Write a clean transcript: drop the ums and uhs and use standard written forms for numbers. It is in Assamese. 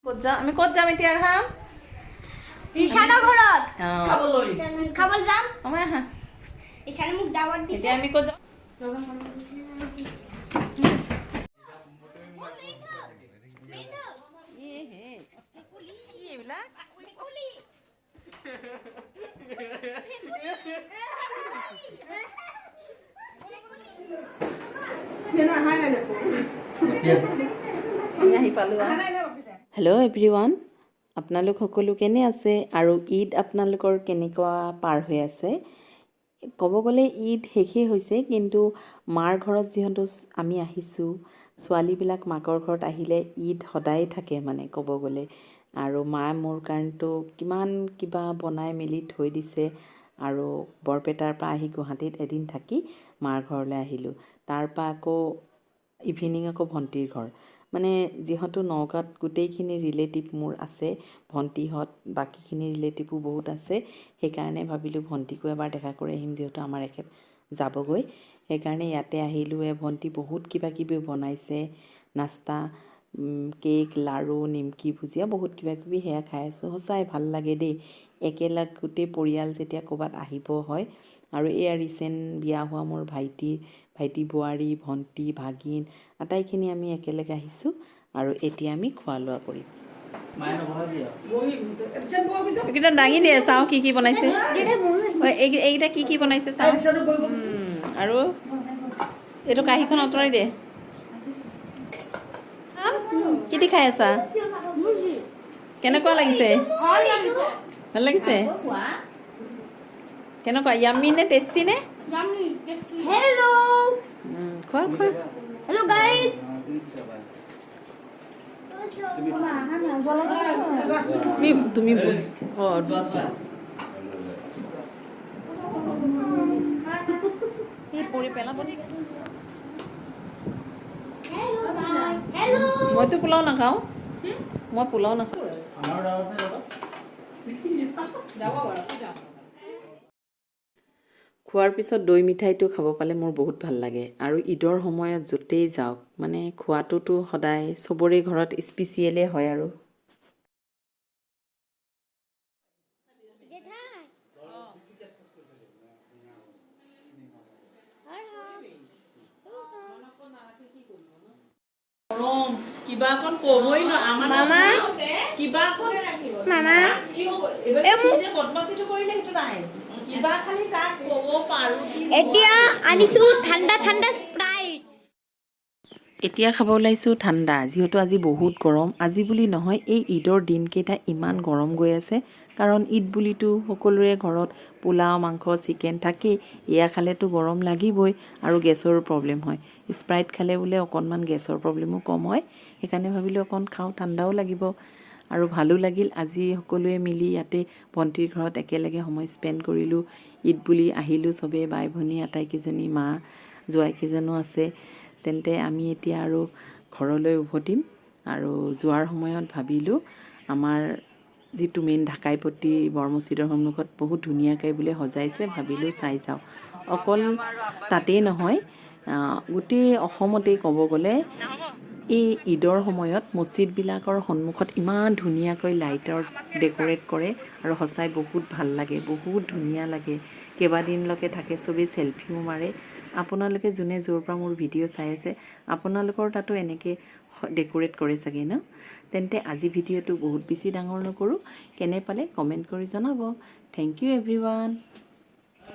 আমি ক'ত যাম এতিয়া ৰাম ৰিচানৰ ঘৰত খাবলৈ যাম আমাৰ আহা ৰিচানে মোক দাৱত দিছে এতিয়া আমি ক'ত যাম কি এইবিলাক আহি পালোঁ হেল্ল' এভৰিৱান আপোনালোক সকলো কেনে আছে আৰু ঈদ আপোনালোকৰ কেনেকুৱা পাৰ হৈ আছে ক'ব গ'লে ঈদ শেষেই হৈছে কিন্তু মাৰ ঘৰত যিহেতু আমি আহিছোঁ ছোৱালীবিলাক মাকৰ ঘৰত আহিলে ঈদ সদায় থাকে মানে ক'ব গ'লে আৰু মায়ে মোৰ কাৰণেতো কিমান কিবা বনাই মেলি থৈ দিছে আৰু বৰপেটাৰ পৰা আহি গুৱাহাটীত এদিন থাকি মাৰ ঘৰলৈ আহিলোঁ তাৰপৰা আকৌ ইভিনিং আকৌ ভণ্টিৰ ঘৰ মানে যিহেতু নগাঁৱত গোটেইখিনি ৰিলেটিভ মোৰ আছে ভণ্টিহঁত বাকীখিনি ৰিলেটিভো বহুত আছে সেইকাৰণে ভাবিলোঁ ভণ্টিকো এবাৰ দেখা কৰি আহিম যিহেতু আমাৰ এখেত যাবগৈ সেইকাৰণে ইয়াতে আহিলোঁ ভণ্টি বহুত কিবা কিবি বনাইছে নাস্তা কেক লাড়ু নিমকি ভুজিয়া বহুত কিবা কিবি সেয়া খাই আছোঁ সঁচাই ভাল লাগে দেই একেলগ গোটেই পৰিয়াল যেতিয়া ক'ৰবাত আহিব হয় আৰু এয়া ৰিচেণ্ট বিয়া হোৱা মোৰ ভাইটি বোৱাৰী ভণ্টি ভাগিন আটাইখিনি আমি একেলগে আহিছোঁ আৰু এতিয়া আমি খোৱা লোৱা কৰিম এইকেইটা দাঙি দিয়ে চাওঁ কি কি বনাইছে এইকেইটা কি কি বনাইছে চাওঁ আৰু এইটো কাঁহীখন আঁতৰাই দে কি দি খাই আছা কেনেকুৱা লাগিছে ভাল লাগিছে কেনেকুৱা ইয়াম্মি নে টেষ্টি নে হেল্ল' খোৱা খোৱা হেল্ল' গাইজ তুমি পৰি পেলাব মইতো পোলাও নাখাওঁ মই পোলাও নাখাওঁ খোৱাৰ পিছত দৈ মিঠাইটো খাব পালে মোৰ বহুত ভাল লাগে আৰু ঈদৰ সময়ত য'তেই যাওক মানে খোৱাটোতো সদায় চবৰে ঘৰত স্পেচিয়েলে হয় আৰু কিবা অকণ ক'বই ন মামা কিবা অকণ মামা বদমাছিটো কৰিলে সেইটো নাই কিবা খালি তাক ক'ব পাৰোঁ এতিয়া আনিছোঁ ঠাণ্ডা ঠাণ্ডা স্প্ৰাইট এতিয়া খাব ওলাইছোঁ ঠাণ্ডা যিহেতু আজি বহুত গৰম আজি বুলি নহয় এই ঈদৰ দিনকেইটা ইমান গৰম গৈ আছে কাৰণ ঈদ বুলিতো সকলোৰে ঘৰত পোলাও মাংস চিকেন থাকেই এয়া খালেতো গৰম লাগিবই আৰু গেছৰো প্ৰব্লেম হয় স্প্ৰাইট খালে বোলে অকণমান গেছৰ প্ৰব্লেমো কম হয় সেইকাৰণে ভাবিলোঁ অকণ খাওঁ ঠাণ্ডাও লাগিব আৰু ভালো লাগিল আজি সকলোৱে মিলি ইয়াতে ভণ্টিৰ ঘৰত একেলগে সময় স্পেণ্ড কৰিলোঁ ঈদ বুলি আহিলোঁ চবেই বাই ভনী আটাইকেইজনী মা জোৱাইকেইজনো আছে তেন্তে আমি এতিয়া আৰু ঘৰলৈ উভতিম আৰু যোৱাৰ সময়ত ভাবিলোঁ আমাৰ যিটো মেইন ঢাকাইপতি বৰ মছজিদৰ সন্মুখত বহুত ধুনীয়াকৈ বোলে সজাইছে ভাবিলোঁ চাই যাওঁ অকল তাতেই নহয় গোটেই অসমতেই ক'ব গ'লে এই ঈদৰ সময়ত মছজিদবিলাকৰ সন্মুখত ইমান ধুনীয়াকৈ লাইটৰ ডেক'ৰেট কৰে আৰু সঁচাই বহুত ভাল লাগে বহুত ধুনীয়া লাগে কেইবাদিনলৈকে থাকে চবেই চেলফিও মাৰে আপোনালোকে যোনে য'ৰ পৰা মোৰ ভিডিঅ' চাই আছে আপোনালোকৰ তাতো এনেকৈ ডেক'ৰেট কৰে চাগে ন তেন্তে আজি ভিডিঅ'টো বহুত বেছি ডাঙৰ নকৰোঁ কেনে পালে কমেণ্ট কৰি জনাব থেংক ইউ এভৰিৱান